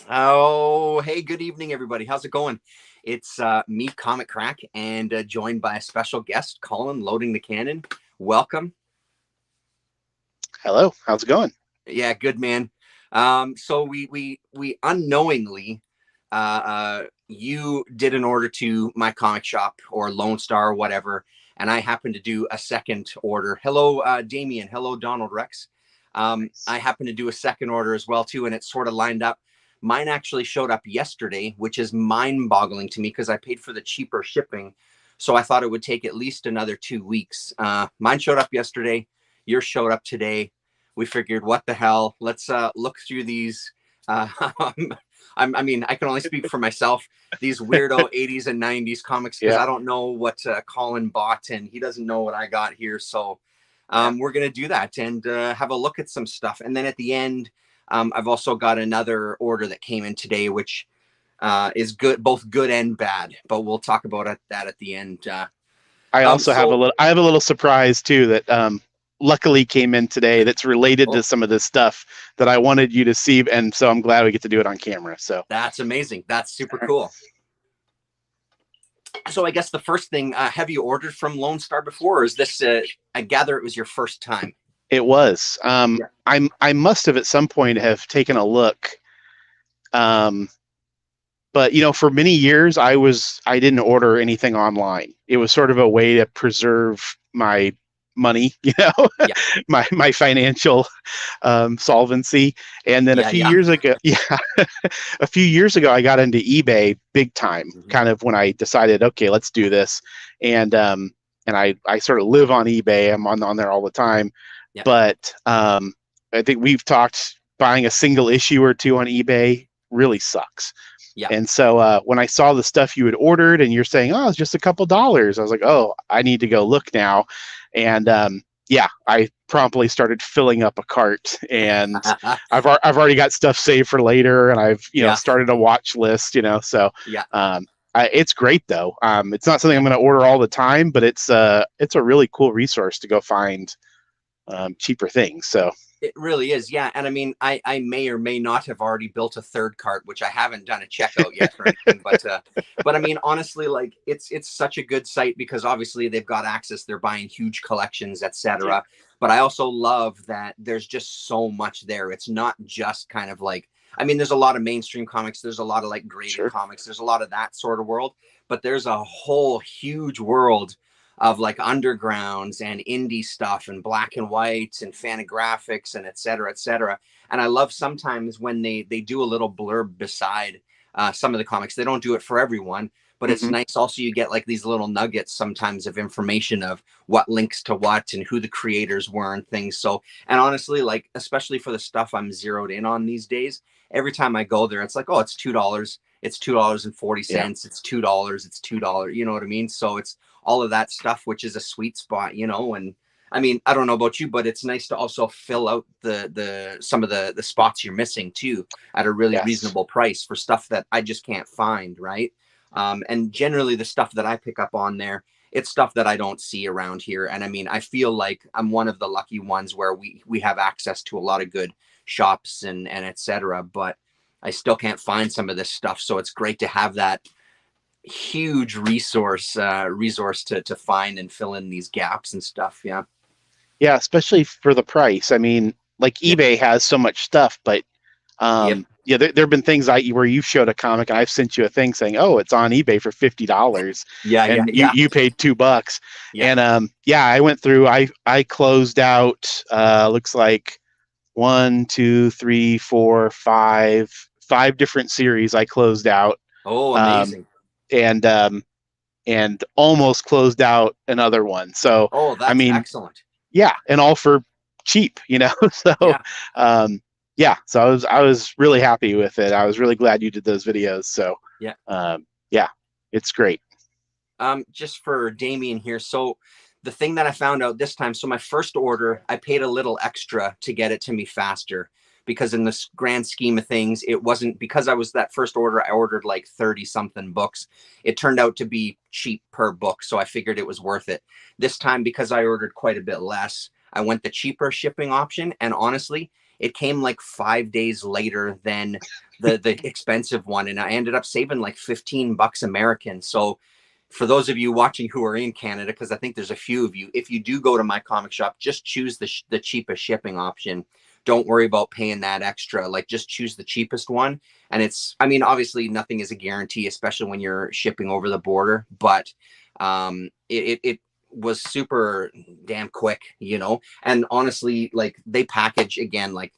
Oh, hey, good evening, everybody. How's it going? It's me, Comic Crack, and joined by a special guest, Colin, loading the Canon. Welcome. Hello, how's it going? Yeah, good man. So we unknowingly, you did an order to my comic shop or Lone Star or whatever, and I happened to do a second order. Hello, Damien. Hello, Donald Rex. I Nice. happened to do a second order as well too, and it sort of lined up. Mine actually showed up yesterday, which is mind-boggling to me because I paid for the cheaper shipping, so I thought it would take at least another 2 weeks. Mine showed up yesterday. Yours showed up today. We figured, what the hell? Let's look through these. Uh, I mean, I can only speak for myself. These weirdo 80s and 90s comics because Yeah, I don't know what Colin bought and he doesn't know what I got here. So yeah. we're going to do that and have a look at some stuff. And then at the end, I've also got another order that came in today, which is good, both good and bad. But we'll talk about that at the end. I also have a So, little. I have a little surprise too that luckily came in today. That's related to oh, some of this stuff that I wanted you to see, and so I'm glad we get to do it on camera. So that's amazing. That's super cool. So I guess the first thing, have you ordered from Lone Star before, or is this? I gather it was your first time. it was. Yeah. I must have at some point have taken a look. Um, but for many years I didn't order anything online. It was sort of a way to preserve my money, Yeah. my financial solvency. And then a Yeah. few Yeah. years ago, yeah, a few years ago, I got into eBay big time. Mhm. Kind of when I decided, okay, let's do this, and I sort of live on eBay. I'm on there all the time, Yeah. but I think we've talked buying a single issue or two on eBay really sucks. Yeah. And so when I saw the stuff you had ordered and you're saying, oh, it's just a couple dollars, I was like, oh, I need to go look now. And yeah, I promptly started filling up a cart, and I've already got stuff saved for later, and I've Yeah. started a watch list. Yeah. Um, it's great though. It's not something Yeah. I'm going to order all the time, but it's a really cool resource to go find cheaper things. So It really is, yeah. And I mean, I may or may not have already built a third cart, which I haven't done a checkout yet or anything. But I mean, honestly, like it's such a good site because obviously they've got access, they're buying huge collections, yeah, etc. But I also love that there's just so much there. It's not just kind of like, I mean, there's a lot of mainstream comics, there's a lot of like graded sure, comics, there's a lot of that sort of world, but there's a whole huge world of like undergrounds and indie stuff and black and whites and Fantagraphics and et cetera, et cetera. And I love sometimes when they do a little blurb beside some of the comics. They don't do it for everyone, but it's hmm nice also you get like these little nuggets sometimes of information of what links to what and who the creators were and things. So, and honestly, like especially for the stuff I'm zeroed in on these days, every time I go there, it's like, oh, it's $2. It's yeah, $2.40. It's $2. It's $2. You know what I mean? So it's all of that stuff, which is a sweet spot, and I mean, I don't know about you, but it's nice to also fill out the some of the spots you're missing too at a really yes, reasonable price for stuff that I just can't find, right? And generally the stuff that I pick up on there, it's stuff that I don't see around here. And I mean, I feel like I'm one of the lucky ones where we have access to a lot of good shops and etc. But I still can't find some of this stuff. So it's great to have that huge resource to find and fill in these gaps and stuff. Yeah. yeah, especially for the price. I mean, like Yeah. eBay has so much stuff, but Yep. yeah, there have been things where you showed a comic and I've sent you a thing saying, "Oh, it's on eBay for $50," Yeah. Yeah. and you Yeah. you paid $2. Yeah. And yeah, I went through. I closed out. Looks like one, two, three, four, five different series I closed out, Oh, um, amazing. and almost closed out another one. So Oh, I that's mean, excellent. yeah, and all for cheap. So Yeah. um, yeah, so I was really happy with it. I was really glad you did those videos. So Yeah. yeah, it's great. Just for Damien here. So the thing that I found out this time, so my first order, I paid a little extra to get it to me faster because in this grand scheme of things, it wasn't because I was that first order, I ordered like 30 something books. It turned out to be cheap per book. So I figured it was worth it. This time, because I ordered quite a bit less, I went the cheaper shipping option. And honestly, it came like 5 days later than the expensive one, and I ended up saving like $15 American. So for those of you watching who are in Canada, because I think there's a few of you, if you do go to my comic shop, just choose the cheapest shipping option. Don't worry about paying that extra. Like, just choose the cheapest one. And it's, I mean, obviously nothing is a guarantee, especially when you're shipping over the border, but it was super damn quick, you know. And honestly, like, they package, again, like,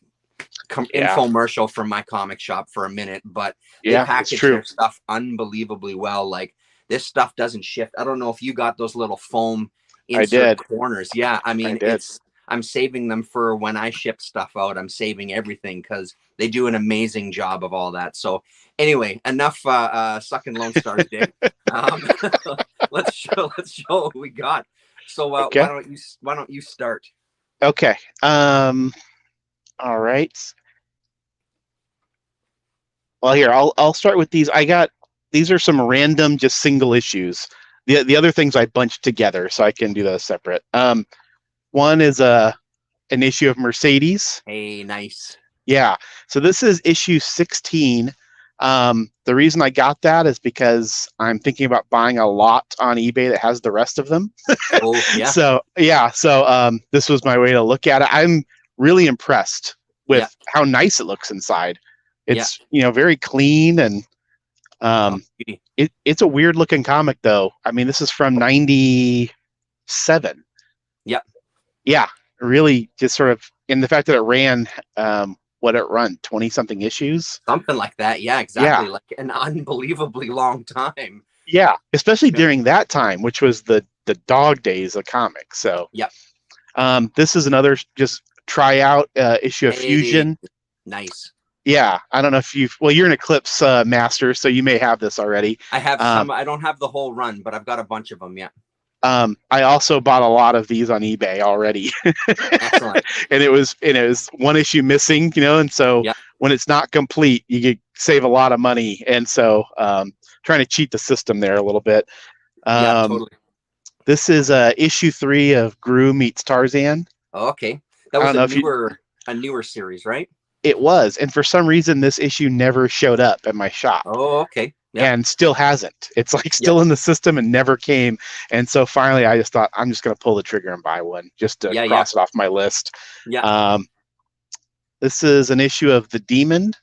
Yeah. infomercial from my comic shop for a minute, but they Yeah, it's package true. their stuff unbelievably well. Like, this stuff doesn't shift. I don't know if you got those little foam I insert did. corners. Yeah, I I mean, did. it's, I'm saving them for when I ship stuff out. I'm saving everything because they do an amazing job of all that. So anyway, enough sucking Lone Stars dick. Um, let's show what we got. So Okay. why don't you start? Okay. All right. Well, here I'll start with these. These are some random, just single issues. The other things I bunched together, so I can do those separate. One is an issue of Mercedes. Hey, nice. Yeah. So this is issue 16. The reason I got that is because I'm thinking about buying a lot on eBay that has the rest of them. Oh yeah, So yeah. So this was my way to look at it. I'm really impressed yeah, with how nice it looks inside. yeah. It's, very clean, and Oh, beauty. it's a weird looking comic though. I mean, this is from 97. Yeah, Yeah, really just sort of, in the fact that it ran, what it run, 20 something issues. something like that. Yeah, Yeah. exactly. Like an unbelievably long time. Yeah, especially Yeah, during that time, which was the dog days of comics. So yeah. this is another just tryout issue of Hey, Fusion. nice. Yeah, I don't know if you're an Eclipse master, so you may have this already. I have Um, some. I don't have the whole run, but I've got a bunch of them. Yeah, I also bought a lot of these on eBay already, excellent. and it was one issue missing, and so Yeah, when it's not complete, you could save a lot of money, and so trying to cheat the system there a little bit. yeah, Um, totally. this is issue 3 of Gru meets Tarzan. Okay, that I was don't know if you a newer series, right? It was, and for some reason this issue never showed up at my shop. Oh, okay. Yep. And still hasn't. It's like Yep. still in the system and never came. And so finally, I just thought I'm just going to pull the trigger and buy one just to Yeah, yeah, cross it off my list. yeah. Um, this is an issue of The Demon.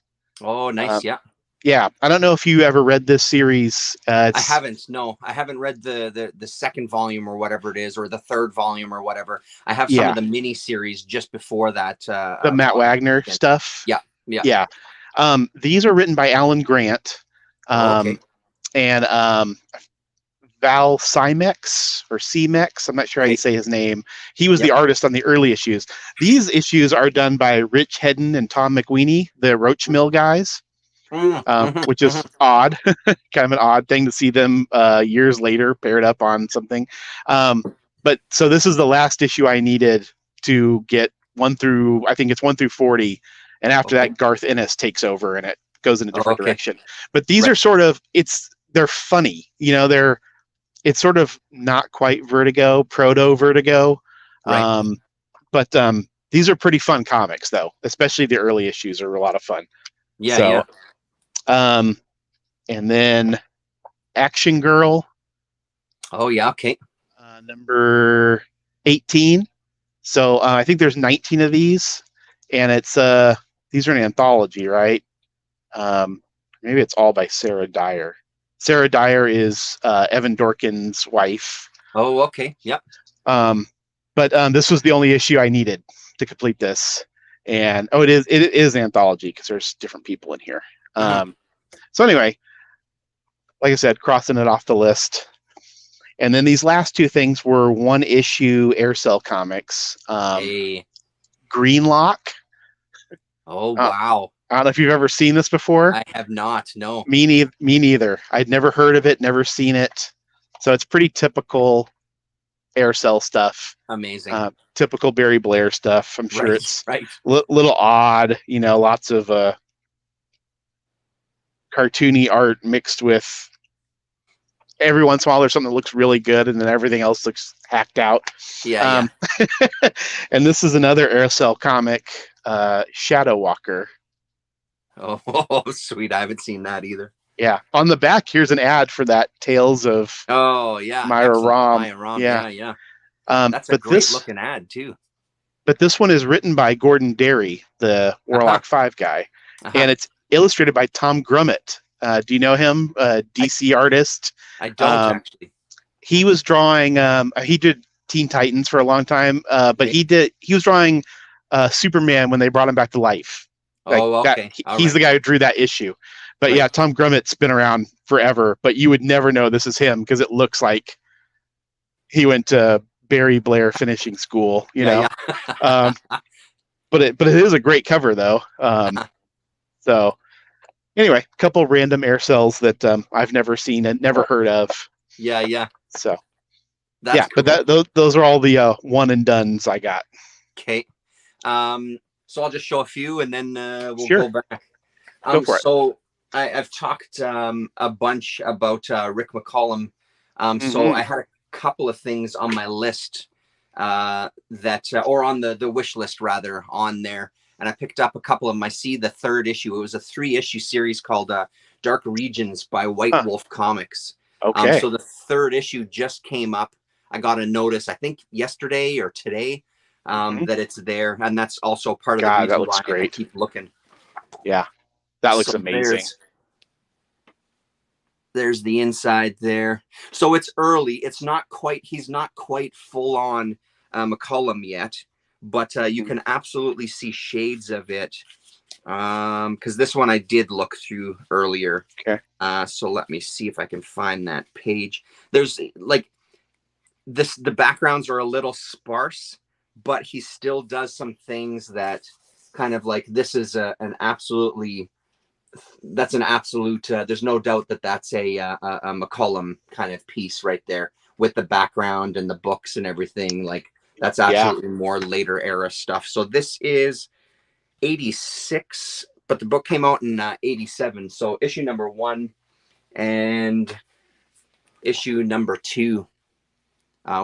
Oh, Uh, nice. Yeah. yeah, I don't know if you ever read this series. I haven't. No, I haven't read the second volume or whatever it is, or the third volume or whatever. I have some Yeah, of the mini series just before that. the Matt volume. Wagner stuff. Yeah, yeah. Yeah. These are written by Alan Grant. Oh, okay. And Val Cymex or CMEX, I'm not sure how you Okay. say his name. He was Yep. the artist on the early issues. These issues are done by Rich Hedden and Tom McWeeny, the Roach Mill guys, which is odd, kind of an odd thing to see them years later paired up on something. But so this is the last issue I needed to get I think it's 1 through 40. And after Okay. that, Garth Ennis takes over and it goes in a different Okay. direction. But these Right. are sort of, they're funny, it's sort of not quite Vertigo, proto Vertigo. Right. But these are pretty fun comics though, especially the early issues are a lot of fun. Yeah, So, yeah. and then Action Girl, Oh, yeah. Okay. number 18. So I think there's 19 of these, and it's these are an anthology, right? Maybe it's all by Sarah Dyer. Sarah Dyer is Evan Dorkin's wife. Oh, okay. Yep. But this was the only issue I needed to complete this. And it is an anthology because there's different people in here. So anyway, like I said, crossing it off the list. And then these last two things were one issue Aircell comics. Hey. Greenlock. Oh, wow. I don't know if you've ever seen this before. I have not. No. Me neither. I'd never heard of it, never seen it. So it's pretty typical Aircell stuff. Amazing. Typical Barry Blair stuff. I'm sure it's right. little odd, lots of cartoony art mixed with every once in a while there's something that looks really good, and then everything else looks hacked out. Yeah, yeah. And this is another Aircel comic, Shadow Walker. Oh, sweet. I haven't seen that either. Yeah. On the back, here's an ad for that Tales of Oh, yeah. Myra Excellent. Rom. Maya Rom. Yeah. Yeah, yeah. That's a But great this looking ad too. one is written by Gordon Derry, the Uh-huh. Warlock 5 guy, Uh-huh. and it's illustrated by Tom Grummett. Do you know him? I DC artist. I don't Um, actually. he was drawing. He did Teen Titans for a long time, but Okay. he was drawing Superman when they brought him back to life. Like Oh, that, okay. All he's the right. guy who drew that issue. But Right. yeah, Tom Grummett's been around forever, but you would never know this is him because it looks like he went to Barry Blair Finishing School, you Yeah, know. yeah. Um, but it is a great cover though. So anyway, a couple random air cells that I've never seen and never heard of. Yeah, yeah. So That's yeah, but cool. those are all the one and dones I got. Okay. So I'll just show a few and then we'll Sure, go back. go for it. So I've talked a bunch about Rick McCollum. So Mm-hmm. I had a couple of things on my list that, or on the wish list rather, on there. And I picked up a couple of them. I see the third issue. It was a 3-issue series called Dark Regions by White Huh. Wolf Comics. Okay. So the third issue just came up. I got a notice, I think yesterday or today, Mm-hmm. that it's there. And that's also part of the God, that reason looks why I great. keep looking. Yeah, that looks So amazing. there's the inside there. So it's early. It's not quite, he's not quite full on McCollum yet, but you can absolutely see shades of it. Because this one I did look through earlier. Okay. So let me see if I can find that page. There's like the backgrounds are a little sparse, but he still does some things that kind of like this is an absolutely that's an absolute there's no doubt that that's a McCollum kind of piece right there with the background and the books and everything. Like that's Yeah. absolutely more later era stuff. So this is 86, but the book came out in 87. So issue number 1 and issue number 2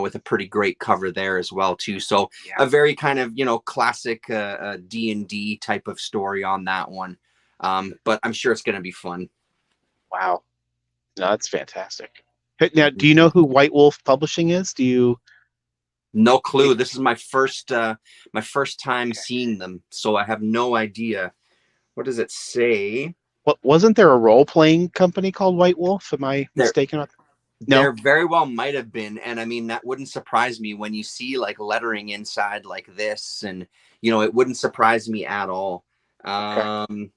with a pretty great cover there as well too. So Yeah. a very kind of classic D&D type of story on that one. But I'm sure it's going to be fun. Wow. No, that's fantastic. Now, do you know who White Wolf Publishing is? Do you? No clue. This is my first time seeing them, so I have no idea. What does it say? What, wasn't there a role playing company called White Wolf? Am I mistaken? No. There very well might have been, and I mean that wouldn't surprise me when you see like lettering inside like this, and it wouldn't surprise me at all. Okay.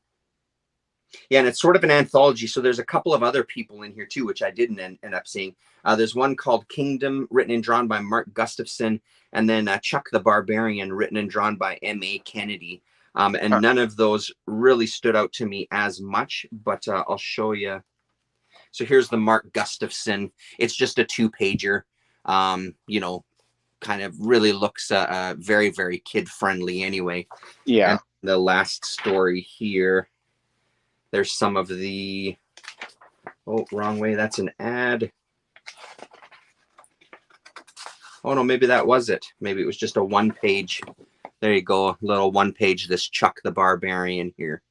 Yeah, and it's sort of an anthology. So there's a couple of other people in here too, which I didn't end up seeing. There's one called Kingdom, written and drawn by Mark Gustafson, and then Chuck the Barbarian, written and drawn by M.A. Kennedy. And none of those really stood out to me as much, but I'll show you. So here's the Mark Gustafson. It's just a 2-pager. Kind of really looks very, very kid friendly anyway. Yeah. And the last story here. There's some of the, wrong way. That's an ad. Oh no, maybe that was it. Maybe it was just a 1-page. There you go. A little 1-page, this Chuck the Barbarian here.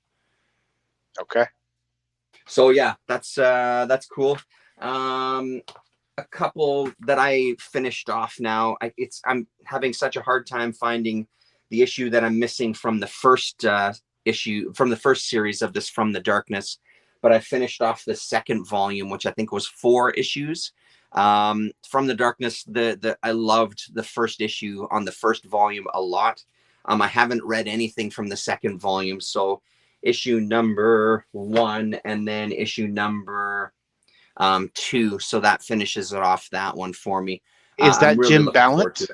Okay. So yeah, that's cool. A couple that I finished off now. I'm having such a hard time finding the issue that I'm missing from the first issue, from the first series of this From the Darkness, but I finished off the second volume, which I think was 4 issues. From the Darkness, I loved the first issue on the first volume a lot. I haven't read anything from the second volume, so issue number 1 and then issue number 2, so that finishes it off, that one for me. Is that I'm really Jim looking forward to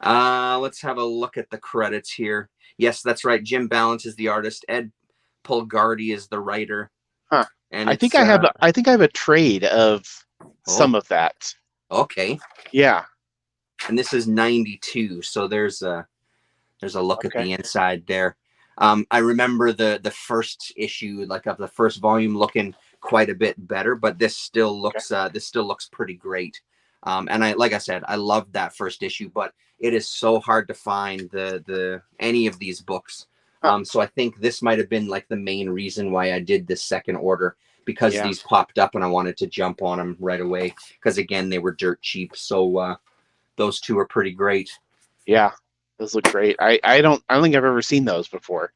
Ballant? it. Let's have a look at the credits here. Yes, that's right. Jim Ballant is the artist. Ed Pulgardi is the writer. Huh. And I think I have a trade of some of that. Okay. Yeah. And this is 92, so there's a look at the inside there. I remember the first issue, like of the first volume, looking quite a bit better, but Okay. this still looks pretty great. And I, like I said, I loved that first issue, but it is so hard to find the any of these books. Huh. So I think this might have been like the main reason why I did this second order, because Yeah. these popped up and I wanted to jump on them right away because again they were dirt cheap. So those two are pretty great. Yeah. Those look great. I don't think I've ever seen those before.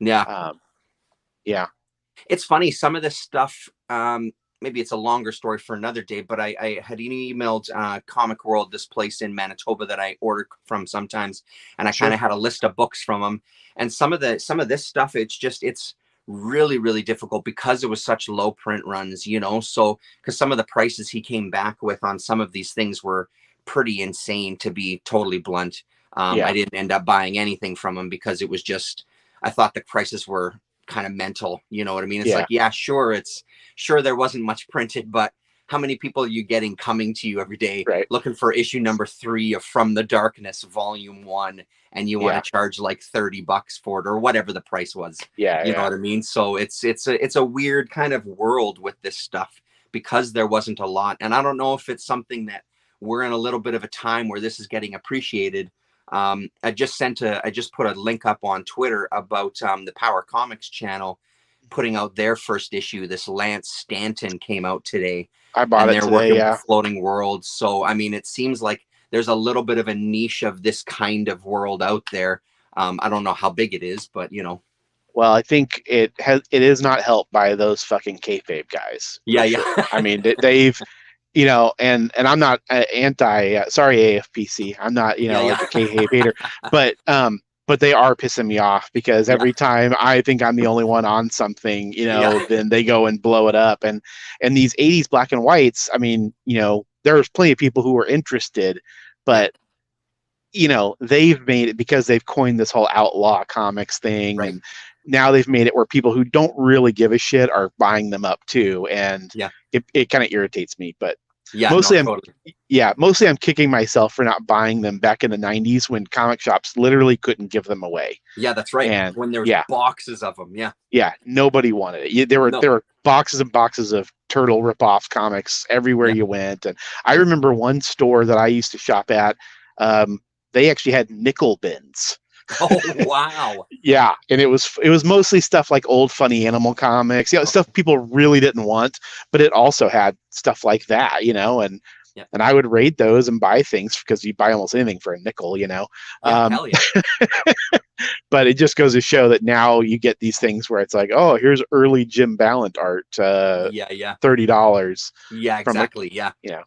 Yeah, Um, yeah. it's funny. Some of this stuff, maybe it's a longer story for another day, but I had emailed Comic World, this place in Manitoba that I order from sometimes, and I kind Sure. of had a list of books from them. And some of this stuff, it's really really difficult because it was such low print runs, you know. So because some of the prices he came back with on some of these things were pretty insane, to be totally blunt. I Yeah. didn't end up buying anything from him because it was just, I thought the prices were kind of mental. You know what I mean? It's Yeah. like, yeah, sure, sure there wasn't much printed, but how many people are you getting coming to you every day Right. looking for issue number 3 of From the Darkness Volume 1, and you want Yeah. to charge like $30 for it or whatever the price was? Yeah. You know Yeah. what I mean? So it's a weird kind of world with this stuff because there wasn't a lot. And I don't know if it's something that we're in a little bit of a time where this is getting appreciated. I just put a link up on Twitter about the Power Comics channel putting out their first issue. This Lance Stanton came out today, I bought and it they're today. working with Yeah. Floating Worlds. So I mean, it seems like there's a little bit of a niche of this kind of world out there. I don't know how big it is, but you know, Well, I think it is not helped by those fucking kayfabe guys yeah, for yeah, sure. I mean, they've, and I'm not anti. Sorry, AFPC. I'm not, yeah, yeah, like a kayfabe hater, but they are pissing me off because yeah, every time I think I'm the only one on something, yeah, then they go and blow it up. And these '80s black and whites. I mean, there's plenty of people who are interested, yeah, but they've made it because they've coined this whole outlaw comics thing, right, and now they've made it where people who don't really give a shit are buying them up too, and yeah, it kind of irritates me. But yeah. No, mostly I'm totally. yeah, mostly I'm kicking myself for not buying them back in the '90s when comic shops literally couldn't give them away. Yeah, that's right. And When there was yeah, boxes of them, yeah, yeah, nobody wanted it. no, There were boxes and boxes of turtle ripoff comics everywhere yeah. you went. And I remember one store that I used to shop at. Um, they actually had nickel bins. Oh wow. Yeah, and it was mostly stuff like old funny animal comics, stuff Okay. people really didn't want, but it also had stuff like that, and Yeah, and I would raid those and buy things because you buy almost anything for a nickel. yeah. Um, Hell yeah. but it just goes to show that now you get these things where it's like, oh, here's early Jim Ballant art, Yeah, yeah, $30 yeah. from a, Exactly. Yeah, you know.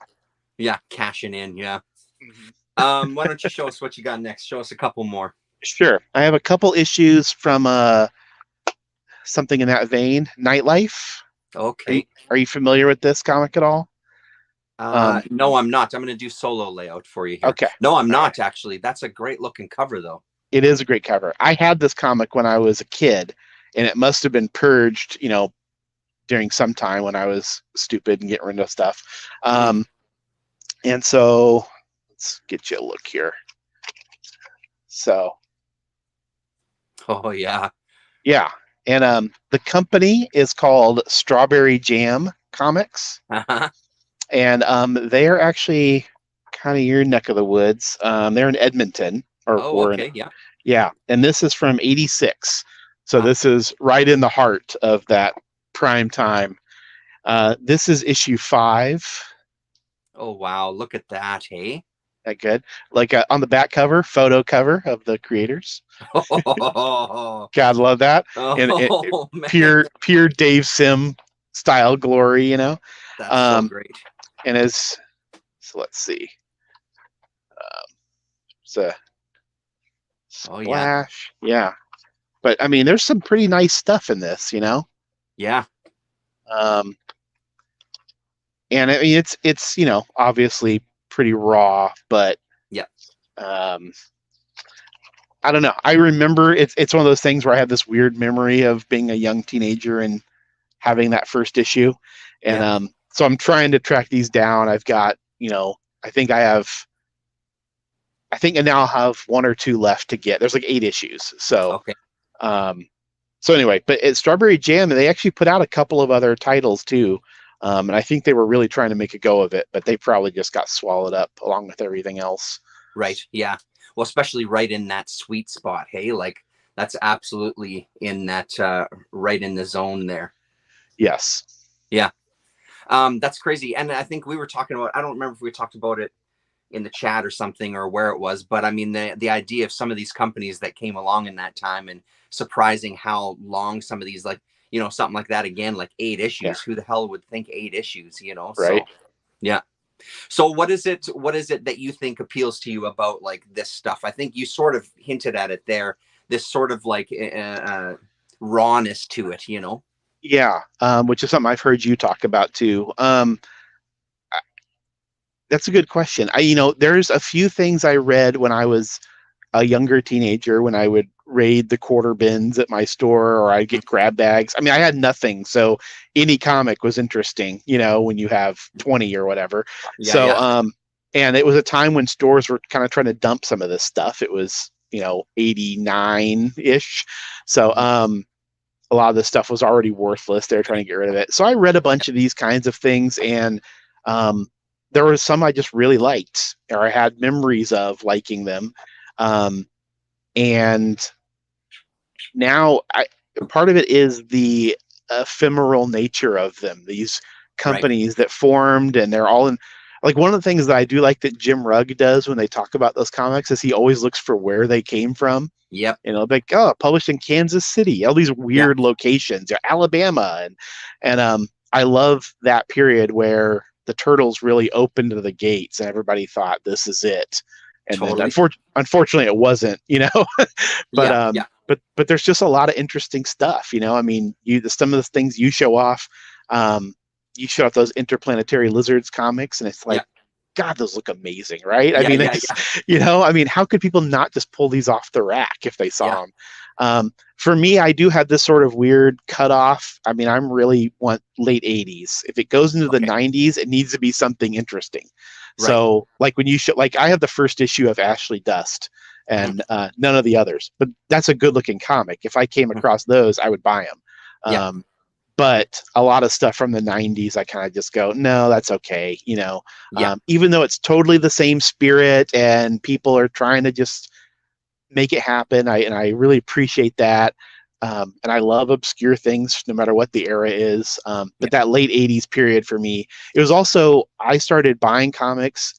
yeah. Cashing in. Yeah. Mhm. Why don't you show us what you got next? Show us a couple more. Sure, I have a couple issues from something in that vein, Nightlife. Are you Okay. are you familiar with this comic at all? Um, No, I'm not. I'm going to do solo layout for you here. okay, No, I'm all right. not actually. That's a great looking cover though. It is a great cover. I had this comic when I was a kid, and it must have been purged, during some time when I was stupid and getting rid of stuff. Hmm. And so let's get you a look here. So Oh yeah. yeah, and the company is called Strawberry Jam Comics, Uh-huh. and they are actually kind of your neck of the woods. They're in Edmonton, or Oh, were in, okay. Yeah. yeah, and this is from '86, so Uh, this is right in the heart of that prime time. This is issue 5. oh wow. Look at that. Hey. That good? Like on the back cover, photo cover of the creators. Oh, God, love that. And oh man. pure Dave Sim style glory. That's so Um, great. and so let's see. It's a Oh yeah. splash. Yeah. But I mean, there's some pretty nice stuff in this. Yeah. Um, and I mean, it's obviously pretty raw, but Yeah. um, I don't know. I remember it's one of those things where I have this weird memory of being a young teenager and having that first issue. And Yeah. so I'm trying to track these down. I've got, I think I now have one or two left to get. There's like 8 issues. So Okay. um So anyway, but at Strawberry Jam, they actually put out a couple of other titles too. And I think they were really trying to make a go of it, but they probably just got swallowed up along with everything else. Right. Yeah. Well, especially right in that sweet spot. Hey, like that's absolutely in that right in the zone there. Yes. Yeah. That's crazy. And I think we were talking about, I don't remember if we talked about it in the chat or something or where it was, but I mean, the idea of some of these companies that came along in that time, and surprising how long some of these, like, something like that, again, like 8 issues, Yeah. who the hell would think 8 issues? Right. So yeah. So what is it that you think appeals to you about like this stuff? I think you sort of hinted at it there, this sort of like rawness to it. Yeah. Which is something I've heard you talk about too. That's a good question. There's a few things I read when I was a younger teenager, when I would raid the quarter bins at my store, or I'd get grab bags. I mean, I had nothing, so any comic was interesting, when you have 20 or whatever. Yeah, So, yeah, and it was a time when stores were kind of trying to dump some of this stuff. It was, 89-ish. So, a lot of this stuff was already worthless. They were trying to get rid of it. So I read a bunch of these kinds of things, and um, there were some I just really liked, or I had memories of liking them. Um, and now part of it is the ephemeral nature of them. These right. companies that formed, and they're all in. Like, one of the things that I do like that Jim Rugg does when they talk about those comics is he always looks for where they came from. Yep. Like, oh, published in Kansas City, all these Yeah, weird locations, Alabama, and I love that period where the Turtles really opened the gates and everybody thought this is it, and then totally. unfortunately it wasn't, but Yeah, yeah, but there's just a lot of interesting stuff. I mean, some of the things you show off, um, you show off those interplanetary lizards comics, and it's yeah, like, God, those look amazing, right? I yeah, mean, yeah, it's, yeah, I mean, how could people not just pull these off the rack if they yeah. saw them? For me, I do have this sort of weird cutoff. I mean, I'm really want late 80s. If it goes into the Okay. 90s, it needs to be something interesting. Right. So, like when you show, like I have the first issue of Ashley Dust, Mhm, and none of the others, but that's a good looking comic. If I came mhm. across those, I would buy them. Yeah, But a lot of stuff from the 90s, I kind of just go, no, that's okay. yeah, Even though it's totally the same spirit and people are trying to just make it happen. I really appreciate that. And I love obscure things no matter what the era is. yeah. But that late 80s period for me, it was also, I started buying comics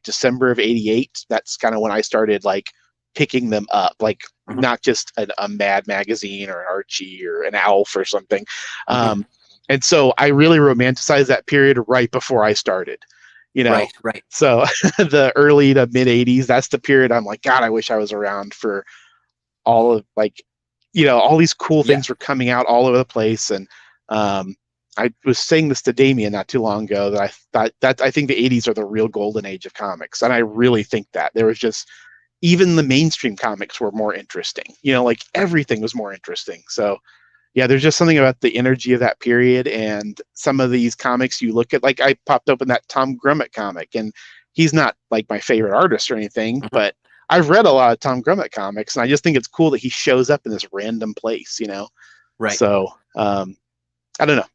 December of 88. That's kind of when I started like picking them up, like Mhm, not just a Mad magazine or an Archie or an Alf or something. mhm. Um, and so I really romanticized that period right before I started, you know. Right, right. So the early to mid 80s, that's the period I'm like, God, I wish I was around for all of, like, all these cool Yeah, things were coming out all over the place. And um, I was saying this to Damien not too long ago, that I thought that I think the 80s are the real golden age of comics. And I really think that there was just, even the mainstream comics were more interesting, like right. everything was more interesting. So yeah, there's just something about the energy of that period. And some of these comics you look at, like I popped open that Tom Grummett comic, and he's not like my favorite artist or anything, Mhm. but I've read a lot of Tom Grummett comics, and I just think it's cool that he shows up in this random place. Right. So I don't know.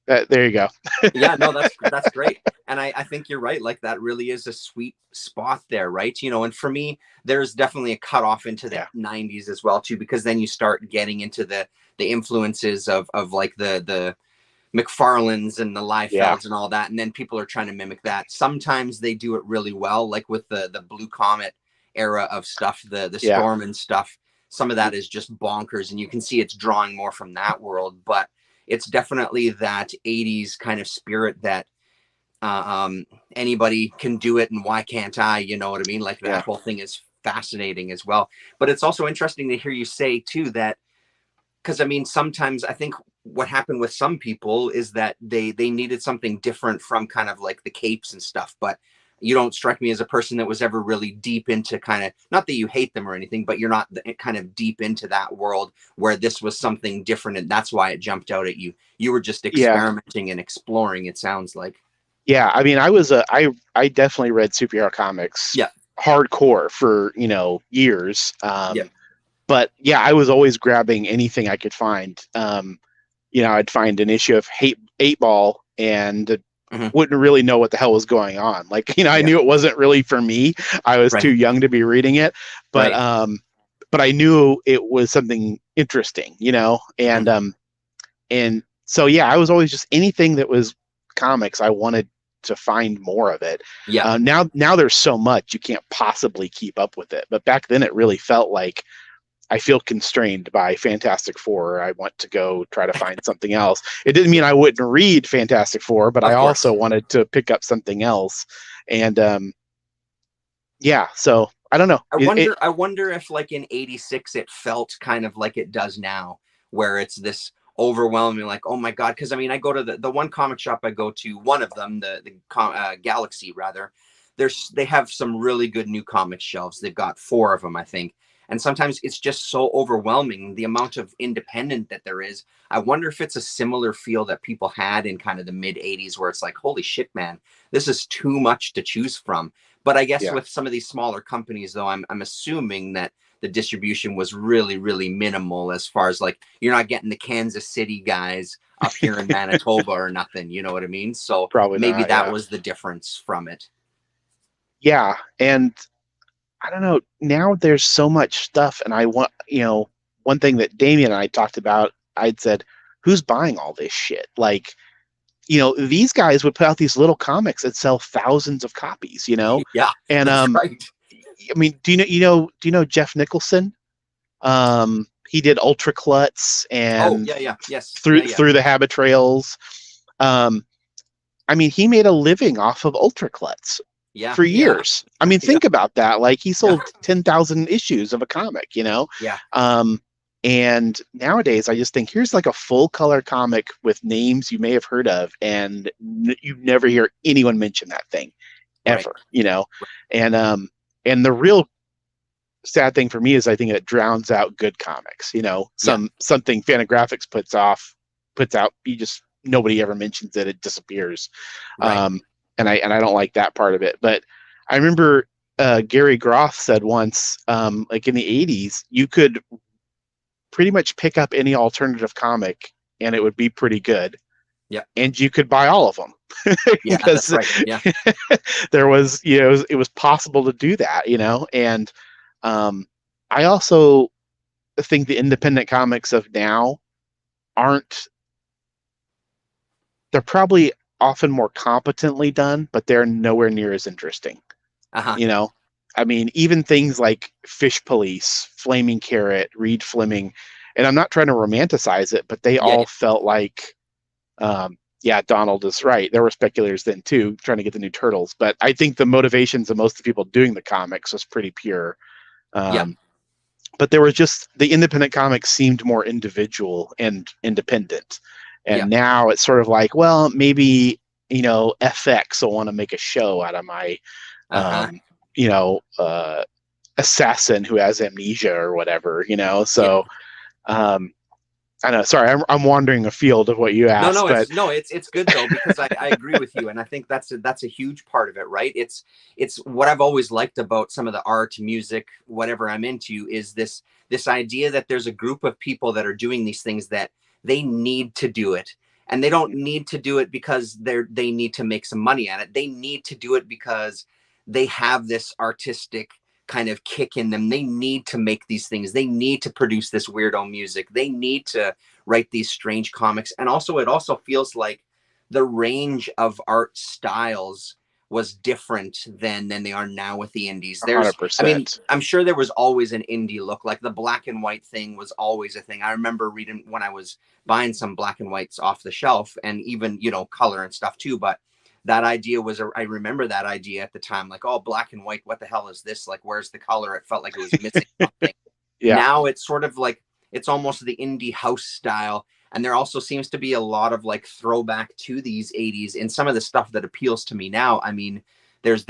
There you go. Yeah, no, that's great. And I think you're right. Like that really is a sweet spot there, right? And for me, there's definitely a cutoff into the Yeah, 90s as well, too, because then you start getting into the influences of like the McFarlanes and the yeah, Liefelds and all that. And then people are trying to mimic that. Sometimes they do it really well, like with the Blue Comet era of stuff, the yeah, Storm and stuff. Some of that is just bonkers, and you can see it's drawing more from that world. But it's definitely that 80s kind of spirit that anybody can do it, and why can't I? You know what I mean? Like that yeah, whole thing is fascinating as well. But it's also interesting to hear you say, too, that because I mean, sometimes I think what happened with some people is that they needed something different from kind of like the capes and stuff. But you don't strike me as a person that was ever really deep into, kind of, not that you hate them or anything, but you're not kind of deep into that world where this was something different, and that's why it jumped out at you. You were just yeah, experimenting and exploring, it sounds like. yeah. I mean, I definitely read superhero comics Yeah, hardcore for years. yeah, But yeah, I was always grabbing anything I could find. I'd find an issue of Eight Ball and Hmm. wouldn't really know what the hell was going on. Like, I Yeah. knew it wasn't really for me. I was too Right. young to be reading it, but Right. but I knew it was something interesting, Hmm. and so yeah, I was always just anything that was comics. I wanted to find more of it. Yeah. Now there's so much you can't possibly keep up with it. But back then, it really felt like I feel constrained by Fantastic Four. I want to go try to find something else. It didn't mean Yeah. I wouldn't read Fantastic Four, but I Of also course. wanted to pick up something else. And yeah, so I don't know. I wonder if like in 86 it felt kind of like it does now, where it's this overwhelming, like, oh my God. Because I mean, I go to the one comic shop I go to, one of them, the Galaxy rather, they have some really good new comic shelves. They've got four of them, I think. And sometimes it's just so overwhelming, the amount of independent that there is. I wonder if it's a similar feel that people had in kind of the mid 80s, where it's like, holy shit, man, this is too much to choose from. But I guess Yeah. with some of these smaller companies, though, I'm assuming that the distribution was really, really minimal, as far as like you're not getting the Kansas City guys up here in Manitoba or nothing. You know what I mean? So Probably maybe not. that Yeah. was the difference from it. Yeah. And I don't know. Now there's so much stuff. And I want, one thing that Damien and I talked about, I'd said, who's buying all this shit? Like, these guys would put out these little comics that sell thousands of copies, Yeah, and that's right. I mean, do you know Jeff Nicholson? He did Ultra Klutz Oh, and yeah, yeah, yes, yeah, through yeah, through the Habit Trails. Um, I mean, he made a living off of Ultra Klutz yeah, for yeah, years. I mean, yeah, think about that. Like he yeah, sold 10,000 issues of a comic. yeah, Um, and nowadays, I just think here's like a full color comic with names you may have heard of, and you never hear anyone mention that thing right, ever. right. And the real sad thing for me is I think it drowns out good comics. Yeah, Something Fantagraphics puts out, you just nobody ever mentions it. It disappears. right. Um, and I don't like that part of it. But I remember Gary Groth said once, like in the '80s, you could pretty much pick up any alternative comic and it would be pretty good, Yeah, and you could buy all of them yeah, that's because right. Yeah, there was, it was possible to do that. And um, I also think the independent comics of now aren't, they're probably often more competently done, but they're nowhere near as interesting. uh-huh. You know, I mean, even things like Fish Police, Flaming Carrot, Reed Fleming, and I'm not trying to romanticize it, but they Yeah, all yeah, felt like, yeah, Donald is right. There were speculators then too, trying to get the new Turtles. But I think the motivations of most of the people doing the comics was pretty pure. yeah, Um, but there was just the independent comics seemed more individual and independent. yeah, And now it's sort of like, well, maybe, FX will want to make a show out of my, uh-huh. um, you know, uh, assassin who has amnesia or whatever. Yeah. So, I know, sorry, I'm wandering afield of what you No, asked, no, but it's good though, because I agree with you, and I think that's a huge part of it, right? It's what I've always liked about some of the art, music, whatever I'm into, is this idea that there's a group of people that are doing these things that they need to do it, and they don't need to do it because they need to make some money at it. They need to do it because they have this artistic kind of kick in them. They need to make these things. They need to produce this weirdo music. They need to write these strange comics. And also, it also feels like the range of art styles was different than they are now with the indies. I mean, 100%. I'm sure there was always an indie look. Like the black and white thing was always a thing. I remember reading when I was buying some black and whites off the shelf, and even, color and stuff too. But that idea I remember that idea at the time, like, oh, black and white, what the hell is this? Like, where's the color? It felt like it was missing something. Yeah, Now it's sort of like it's almost the indie house style. And there also seems to be a lot of like throwback to these 80s in some of the stuff that appeals to me now. I mean, there's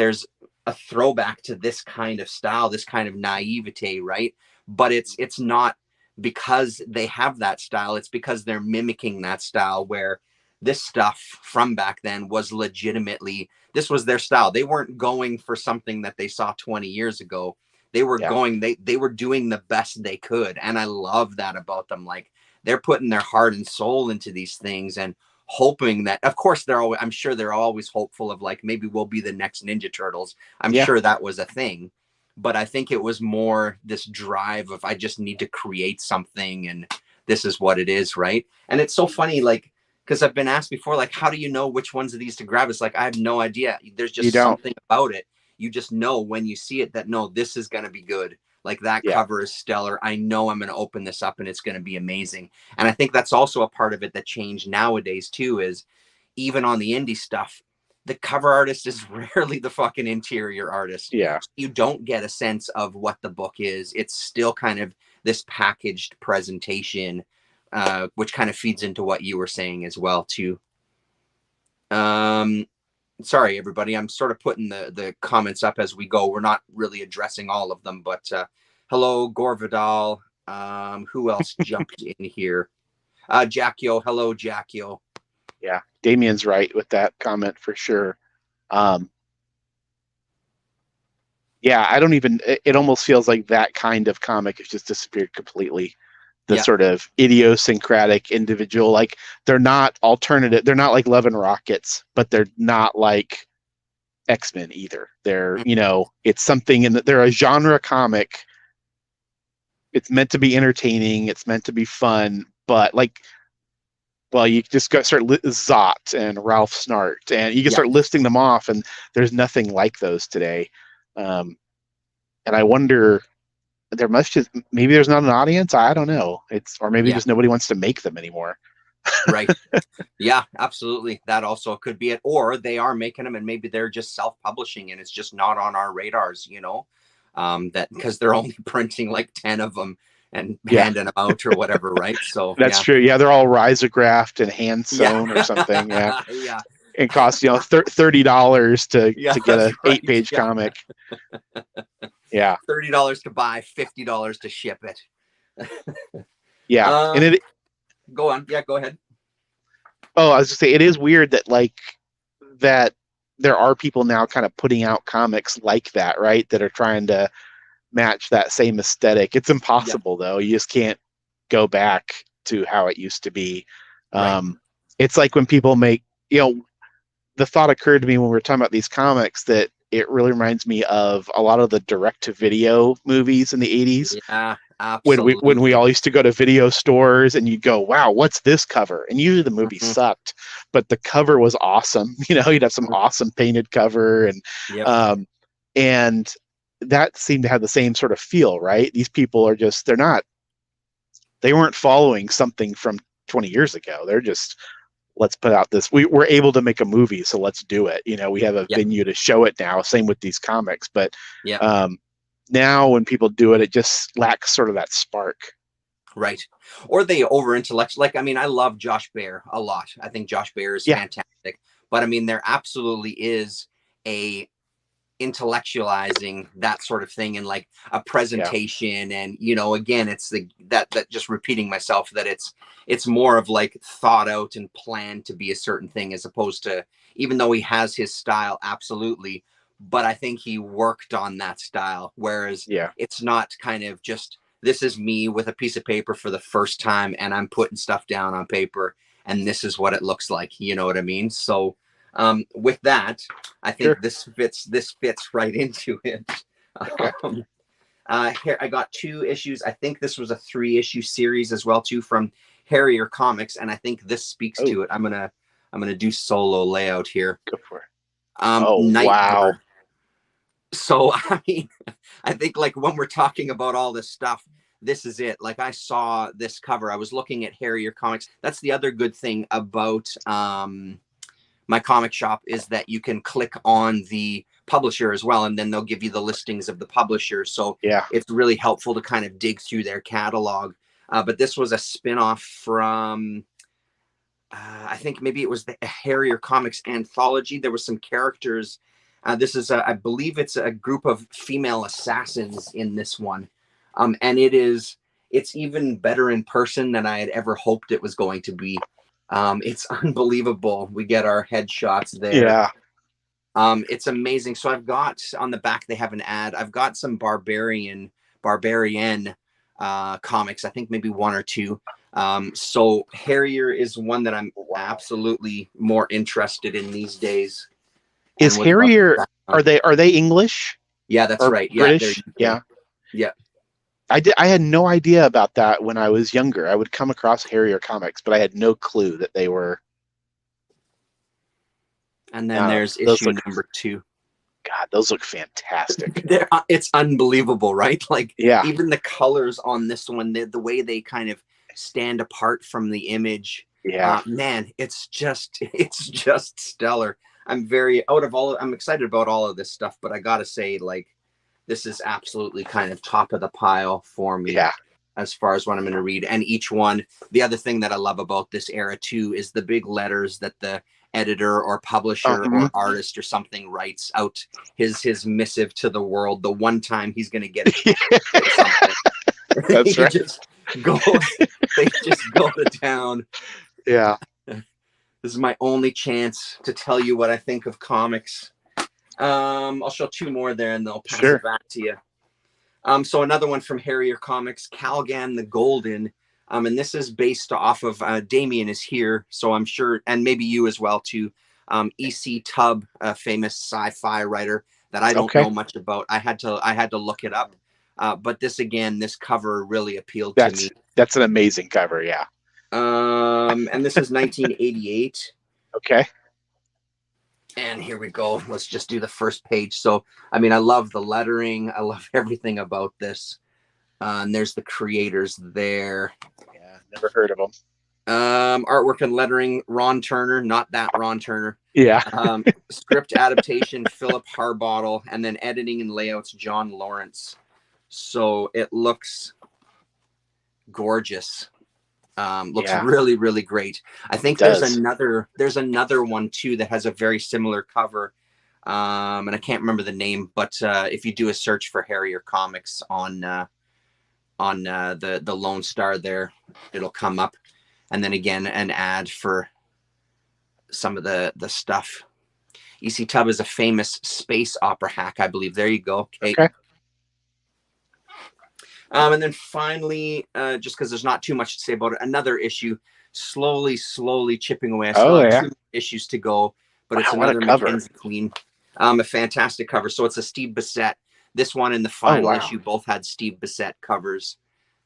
a throwback to this kind of style, this kind of naivete, right? But it's not because they have that style, it's because they're mimicking that style, where this stuff from back then was legitimately, this was their style. They weren't going for something that they saw 20 years ago. They were Yeah. going, they were doing the best they could. And I love that about them. Like, they're putting their heart and soul into these things and hoping that, of course, they're always, I'm sure they're always hopeful of like, maybe we'll be the next Ninja Turtles. I'm Yeah. sure that was a thing. But I think it was more this drive of, I just need to create something and this is what it is, right? And it's so funny, like, because I've been asked before, like, how do you know which ones of these to grab? It's like, I have no idea. There's You just don't. something about it. You just know when you see it that, no, this is going to be good. Like, that Yeah. cover is stellar. I know I'm going to open this up and it's going to be amazing. And I think that's also a part of it that changed nowadays too, is even on the indie stuff, the cover artist is rarely the fucking interior artist. Yeah. You don't get a sense of what the book is. It's still kind of this packaged presentation, which kind of feeds into what you were saying as well too. Sorry, everybody. I'm sort of putting the comments up as we go. We're not really addressing all of them, but hello, Gore Vidal. Who else jumped in here? Jackio. Hello, Jackio. Yeah. Damien's right with that comment for sure. Yeah, I don't even, it almost feels like that kind of comic has just disappeared completely. The Yeah. sort of idiosyncratic individual, like they're not alternative, they're not like Love and Rockets, but they're not like X-Men either. They're, you know, it's something in that they're a genre comic. It's meant to be entertaining, it's meant to be fun, but like, well, you just got start Zot and Ralph Snart, and you can Yeah. start listing them off, and there's nothing like those today. And I wonder, there must just, maybe there's not an audience. I don't know. It's, or maybe Yeah. just nobody wants to make them anymore. Right. Yeah, absolutely. That also could be it. Or they are making them and maybe they're just self-publishing and it's just not on our radars, you know, that because they're only printing like 10 of them and Yeah, handing them out or whatever, right? So that's yeah. true. Yeah, they're all risographed and hand Yeah. sewn or something. Yeah, Yeah. it costs, you know, $30 Yeah, to get that's a right. 8-page Yeah. comic. Yeah, $30 to buy, $50 to ship it. yeah, and Um, it. Go on. Yeah, go ahead. Oh, I was just say it is weird that like that there are people now kind of putting out comics like that, right? That are trying to match that same aesthetic. It's Yeah, impossible though. You just can't go back to how it used to be. right. It's like when people make, you know, the thought occurred to me when we were talking about these comics that it really reminds me of a lot of the direct to video movies in the 80s Yeah, when we absolutely. all used to go to video stores and you'd go, wow, what's this cover? And usually the movie Mhm. sucked, but the cover was awesome. You know, you'd have some awesome painted cover Yep. um, and that seemed to have the same sort of feel, right? These people are just, they weren't following something from 20 years ago. They're just, let's put out this, we're able to make a movie, so let's do it. You know, we have a Yep. venue to show it now. Same with these comics, but Yep. now when people do it, it just lacks sort of that spark. Right. Or they over intellect. Like, I mean, I love Josh Bear a lot. I think Josh Bear is Yeah, fantastic. But I mean, there absolutely is a intellectualizing that sort of thing and like a yeah, presentation. And, you know, again, it's that just repeating myself that it's more of like thought out and planned to be a certain thing as opposed to, even though he has his style, absolutely. But I think he worked on that style. Whereas yeah, it's not kind of just, this is me with a piece of paper for the first time and I'm putting stuff down on paper and this is what it looks like. You know what I mean? So with that, I think sure. this fits right into it. Okay. Um, Here I got 2 issues. I think this was a 3-issue series as well too from Harrier Comics, and I think this speaks Oh, to it. I'm gonna do solo layout here. go for it. Oh, wow. Nightbird. So I mean, I think like when we're talking about all this stuff, this is it. Like I saw this cover. I was looking at Harrier Comics. That's the other good thing about my comic shop is that you can click on the publisher as well, and then they'll give you the listings of the publisher. So Yeah, it's really helpful to kind of dig through their catalog. But this was a spin-off from I think maybe it was the Harrier Comics anthology. There was some characters. This is, I believe, it's a group of female assassins in this one, and it's even better in person than I had ever hoped it was going to be. It's unbelievable. We get our headshots there. yeah. It's amazing. So I've got on the back, they have an ad. I've got some barbarian comics. I think maybe one or two. So Harrier is one that I'm Wow. absolutely more interested in these days, Is and would love Harrier, that are one. they English Yeah, that's or right. Yeah, they're British? UK. Yeah. Yeah, I had no idea about that when I was younger. I would come across Harrier comics, but I had no clue that they were. and then there's Those issue look, number two. God, those look fantastic. It's unbelievable, right? Like Yeah, even the colors on this one, the way they kind of stand apart from the image. yeah, Man, it's just stellar. I'm excited about all of this stuff, but I gotta say, like, this is absolutely kind of top of the pile for me yeah. as far as what I'm going to read. And each one, the other thing that I love about this era too is the big letters that the editor or publisher Mhm. or artist or something writes out his missive to the world. The one time he's going to get a chance to say something, That's he right. just goes. They just go to town. Yeah, This is my only chance to tell you what I think of comics. I'll show two more there, and they'll pass it sure. back to you. So another one from Harrier Comics, Calgan the Golden. And this is based off of Damien is here, so I'm sure, and maybe you as well too. E.C. Tubb, a famous sci-fi writer that I don't Okay. know much about. I had to look it up. But this cover really appealed to me. That's an amazing cover. Yeah. And this is 1988. Okay. And here we go. Let's just do the first page. So, I mean, I love the lettering. I love everything about this. And there's the creators there. Yeah, never heard of them. Artwork and lettering, Ron Turner, not that Ron Turner. Yeah. Script adaptation, Philip Harbottle, and then editing and layouts, John Lawrence. So it looks gorgeous. Looks Yeah. really, really great. I think It does. there's another one too that has a very similar cover. And I can't remember the name, but if you do a search for Harrier Comics on the Lone Star there, it'll come up. And then again, an ad for some of the stuff. E.C. Tubb is a famous space opera hack, I believe. There you go. Okay. And then finally, just because there's not too much to say about it, another issue, slowly chipping away. I still Oh have yeah. 2 issues to go, but it's Wow, what a another cover. Mackenzie Queen. A fantastic cover. So it's a Steve Bissette. This one and the Oh final wow. issue both had Steve Bissette covers.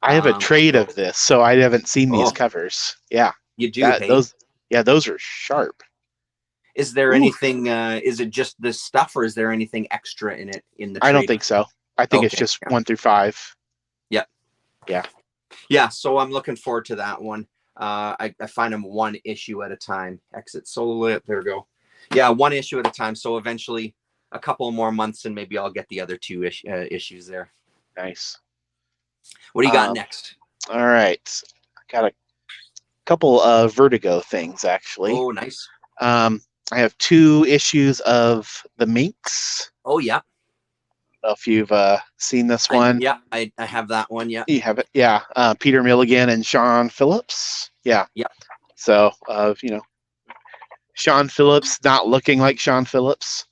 I have a trade So, of this, so I haven't seen these oh, covers. Yeah. you do, hey? Those are sharp. Is there Ooh, anything? Is it just this stuff, or is there anything extra in it in the I don't trade? think so. I think it's Okay. just 1 through 5. Yeah. Yeah. Yeah. So I'm looking forward to that one. I find them one issue at a time. Exit solo. There we go. Yeah, one issue at a time. So eventually, a couple more months, and maybe I'll get the other two issues there. Nice. What do you got next? All right. I got a couple of Vertigo things actually. Oh, nice. I have 2 issues of The Minx. Oh, yeah. I don't know if you've seen this one. I have that one. Yeah. You have it. Yeah. Peter Milligan and Sean Phillips. Yeah. Yeah. So, Sean Phillips not looking like Sean Phillips.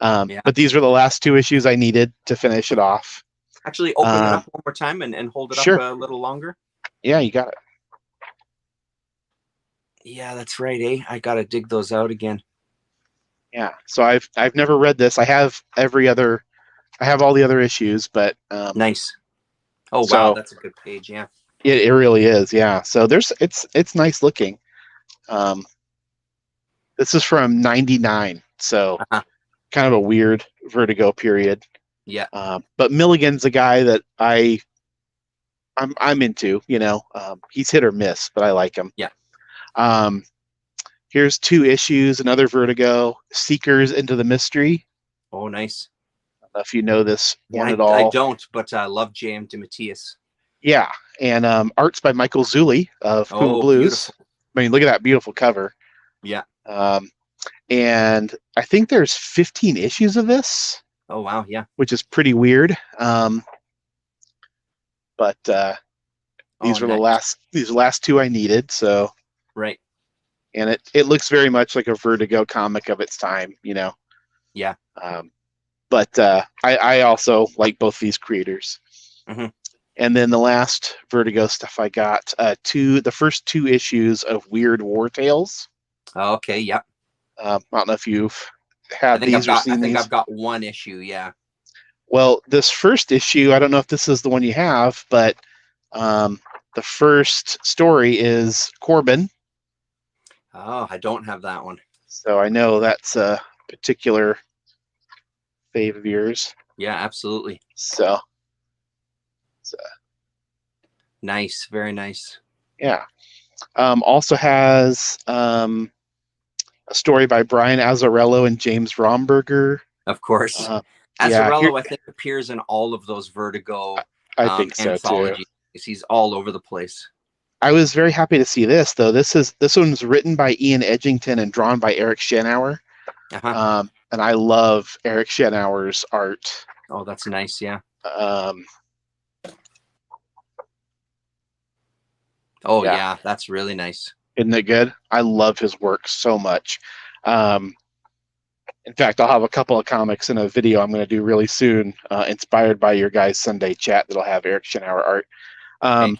But these were the last 2 issues I needed to finish it off. Actually, open it up one more time and hold it sure. up a little longer. Yeah, you got it. Yeah, that's right, eh? I gotta dig those out again. Yeah. So I've never read this. I have all the other issues, but Nice. Oh so wow, that's a good page. Yeah. it really is. Yeah. So it's nice looking. This is from '99, so kind of a weird Vertigo period. Yeah. But Milligan's a guy that I'm into. He's hit or miss, but I like him. Yeah. Here's 2 issues, another Vertigo, Seekers into the Mystery. Oh, nice. I don't know if you know this one at all. I don't, but I love J.M. DeMatteis. Yeah, and art's by Michael Zulli of Puma Blues. Beautiful. I mean, look at that beautiful cover. Yeah. And I think there's 15 issues of this. Oh wow, yeah. Which is pretty weird. But these were nice. these last 2 I needed. So right. And it looks very much like a Vertigo comic of its time. Yeah. Yeah. But I also like both these creators. Mm-hmm. And then the last Vertigo stuff I got, the first 2 issues of Weird War Tales. Okay. Yep. I don't know if you've had these or I seen think these. I've got one issue. Yeah. Well, this first issue, I don't know if this is the one you have, but the first story is Corbin. Oh, I don't have that one. So I know that's a particular fave of yours. Yeah, absolutely. So Nice. Very nice. yeah. Also has a story by Brian Azzarello and James Romberger. Of course. Yeah, here, Azzarello, I think, appears in all of those Vertigo I think so too. anthologies. He's all over the place. I was very happy to see this though. This one's written by Ian Edgington and drawn by Eric Schenauer. Uh-huh. And I love Eric Schenauer's art. Oh, that's nice. Yeah. Oh, yeah. That's really nice. Isn't it good? I love his work so much. In fact, I'll have a couple of comics in a video I'm going to do really soon, inspired by your guys' Sunday chat that'll have Eric Schenauer art. Okay.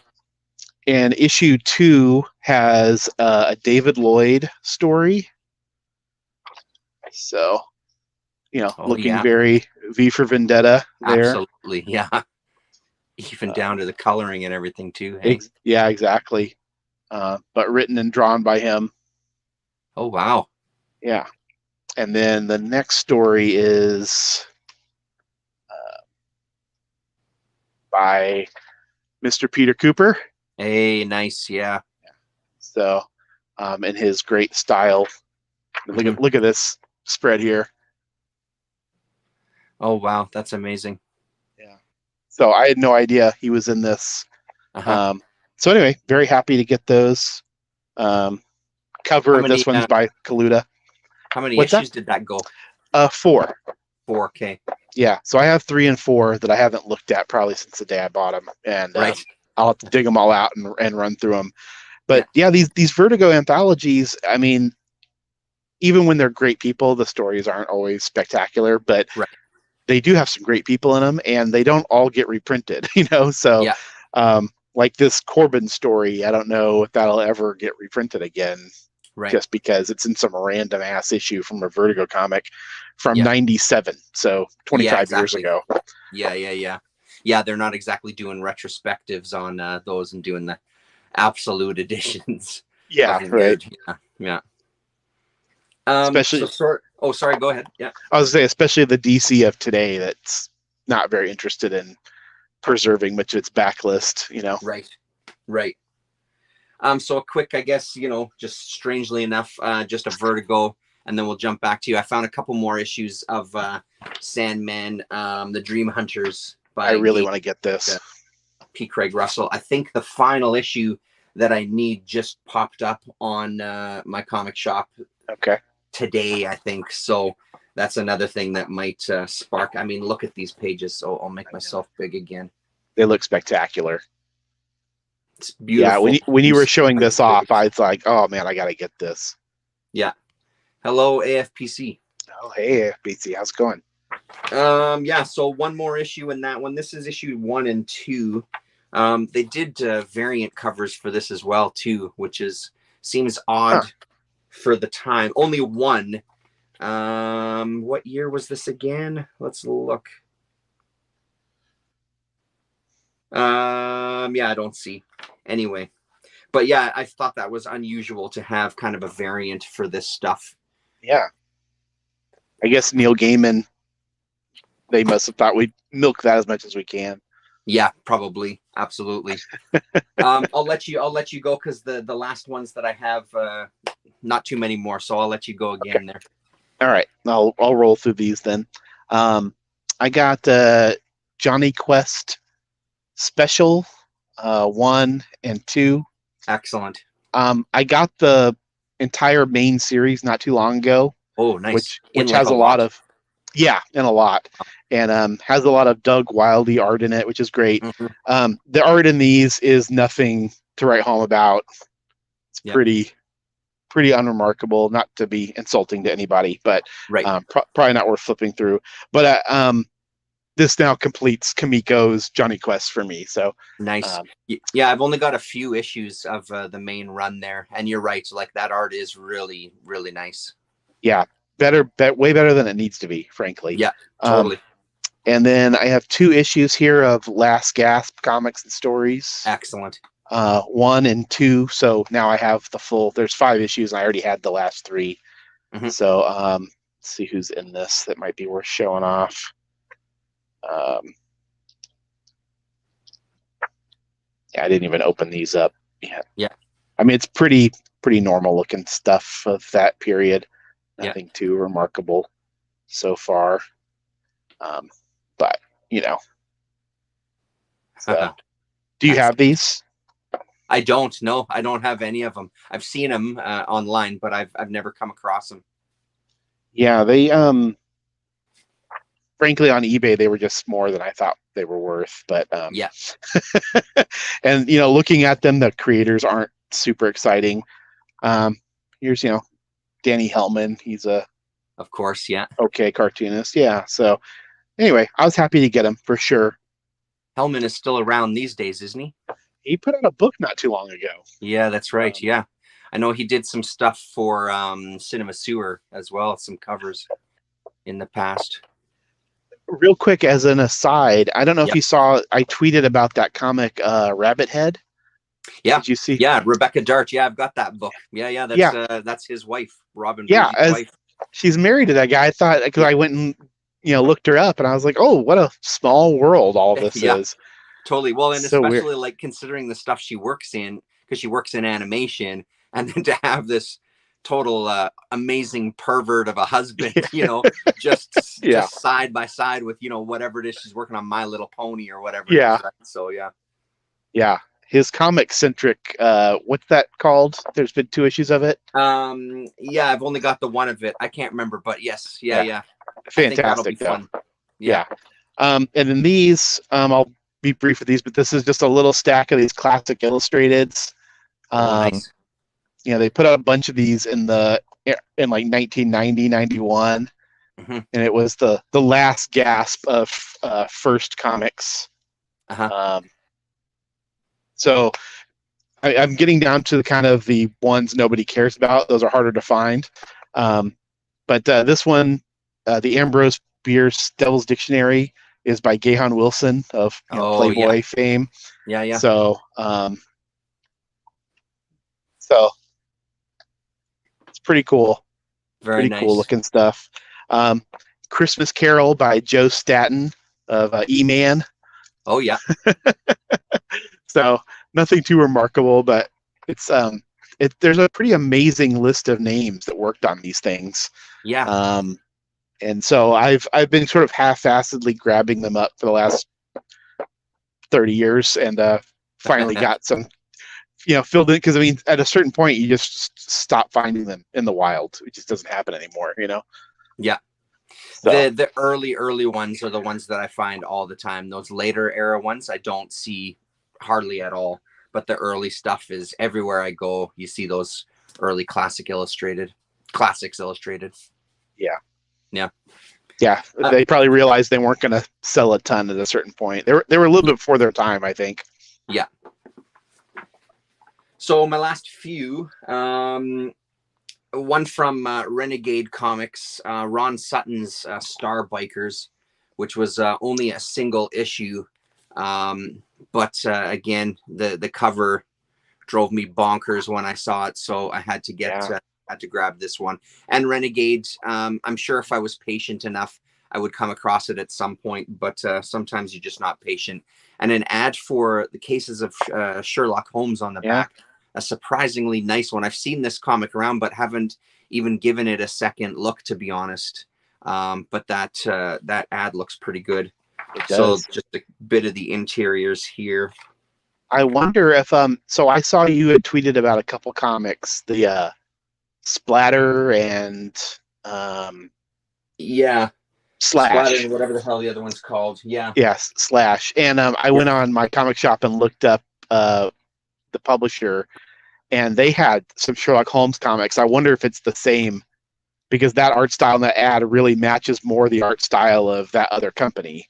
And issue 2 has a David Lloyd story. So, looking very V for Vendetta there. Absolutely, yeah. Even down to the coloring and everything too. Hey? Yeah, exactly. But written and drawn by him. Oh, wow. Yeah. And then the next story is by Mr. Peter Cooper. Hey, nice, yeah. So, in his great style. Look at this spread here. Oh, wow, that's amazing. Yeah. So I had no idea he was in this. So anyway, very happy to get those. Cover of this one's by Kaluta. How many issues did that go? 4. 4K. Yeah. So I have 3 and 4 that I haven't looked at probably since the day I bought them, and right. I'll have to dig them all out and run through them. But yeah, these Vertigo anthologies, I mean, even when they're great people, the stories aren't always spectacular, but they do have some great people in them, and they don't all get reprinted, So, like this Corbin story, I don't know if that'll ever get reprinted again, just because it's in some random ass issue from a Vertigo comic from '97, so 25 years ago. Yeah, they're not exactly doing retrospectives on those and doing the absolute editions. Yeah, right. Yeah. Especially, sorry, go ahead. Yeah. I was going to say, especially the DC of today that's not very interested in preserving much of its backlist, Right. So a quick, I guess, just strangely enough, just a Vertigo, and then we'll jump back to you. I found a couple more issues of Sandman, The Dream Hunters. I really want to get this. P. Craig Russell. I think the final issue that I need just popped up on my comic shop. Okay. Today, I think. So that's another thing that might spark. I mean, look at these pages. So I'll make myself big again. They look spectacular. It's beautiful. Yeah, when you were showing this off, I was like, oh man, I got to get this. Yeah. Hello, AFPC. Oh, hey, AFPC. How's it going? Yeah, so one more issue in that one. This is issue 1 and 2. They did variant covers for this as well, too, which seems odd for the time. Only one. What year was this again? Let's look. Yeah, I don't see. Anyway. But yeah, I thought that was unusual to have kind of a variant for this stuff. Yeah. I guess Neil Gaiman, they must have thought we'd milk that as much as we can. Yeah, probably. Absolutely. I'll let you go because the last ones that I have, not too many more, so I'll let you go again there. All right. I'll roll through these then. I got Johnny Quest Special 1 and 2. Excellent. I got the entire main series not too long ago. Oh, nice. Which has a lot of, and a lot. And has a lot of Doug Wildey art in it, which is great. The art in these is nothing to write home about. It's pretty pretty unremarkable. Not to be insulting to anybody, but Right. probably not worth flipping through. But this now completes Kamiko's Johnny Quest for me. So Nice. um, Yeah, I've only got a few issues of the main run there, and you're right. Like that art is really, really nice. yeah, way better than it needs to be, frankly. Yeah, Um, totally. and then I have 2 issues here of Last Gasp Comics and Stories, Excellent. 1 and 2. So now I have the full. There's 5 issues, and I already had the last 3. Hmm. So let's see who's in this that might be worth showing off. Yeah, I didn't even open these up yet. Yeah. I mean, it's pretty normal looking stuff of that period. Yeah. Nothing too remarkable so far. But so do you have these? I don't. No, I don't have any of them. I've seen them online, but I've never come across them. Yeah, they frankly on eBay they were just more than I thought they were worth. But Yeah. and looking at them, the creators aren't super exciting. Here's Danny Hellman. He's a Of course. Yeah. okay cartoonist. Yeah. So anyway, I was happy to get him for sure. Hellman is still around these days, isn't he? He put out a book not too long ago. Yeah, that's right. Yeah. I know he did some stuff for Cinema Sewer as well, some covers in the past. Real quick, as an aside, I don't know if Yep. you saw, I tweeted about that comic, Rabbit Head. Yeah. Did you see? Yeah, Rebecca Dart. Yeah, I've got that book. Yeah, that's his wife, Robin Bouget's wife. She's married to that guy. I thought, because I went and looked her up, and I was like, oh, what a small world all this is. Totally. Well, and So especially weird. like considering the stuff she works in, because she works in animation, and then to have this total amazing pervert of a husband, just side by side with whatever it is she's working on, My Little Pony or whatever. Yeah. It is, right? So yeah, his comic centric. What's that called? There's been 2 issues of it. Yeah, I've only got the one of it. I can't remember, but yes, yeah. Fantastic. Fun. Yeah. And then these, I'll be brief with these, but this is just a little stack of these classic illustrateds. Nice. They put out a bunch of these in like 1990, 91, mm-hmm. and it was the last gasp of First Comics. So I'm getting down to kind of the ones nobody cares about. Those are harder to find. But this one, the Ambrose Bierce Devil's Dictionary, is by Gahan Wilson of Playboy fame. Yeah. So it's pretty cool. Very nice. Cool looking stuff. Christmas Carol by Joe Staton of E-Man. Oh yeah. So nothing too remarkable, but it's there's a pretty amazing list of names that worked on these things. Yeah. And so I've been sort of half-assedly grabbing them up for the last 30 years, and finally got some, filled in, because I mean, at a certain point, you just stop finding them in the wild. It just doesn't happen anymore, Yeah. So. The early ones are the ones that I find all the time. Those later era ones I don't see hardly at all. But the early stuff is everywhere I go. You see those early classics illustrated. Yeah. They probably realized they weren't going to sell a ton at a certain point. They were a little bit before their time, I think. Yeah. So my last few, one from Renegade Comics, Ron Sutton's Star Bikers, which was only a single issue. But again, the cover drove me bonkers when I saw it, so I had to had to grab this one. And Renegade, I'm sure if I was patient enough, I would come across it at some point, but sometimes you're just not patient. And an ad for the Cases of Sherlock Holmes on the back, a surprisingly nice one. I've seen this comic around, but haven't even given it a second look, to be honest. But that ad looks pretty good. So just a bit of the interiors here. I wonder if so I saw you had tweeted about a couple comics, the Splatter and Slash, Splatter and whatever the hell the other one's called. Yes, Slash. And I went on my comic shop and looked up the publisher, and they had some Sherlock Holmes comics. I wonder if it's the same, because that art style in that ad really matches more the art style of that other company.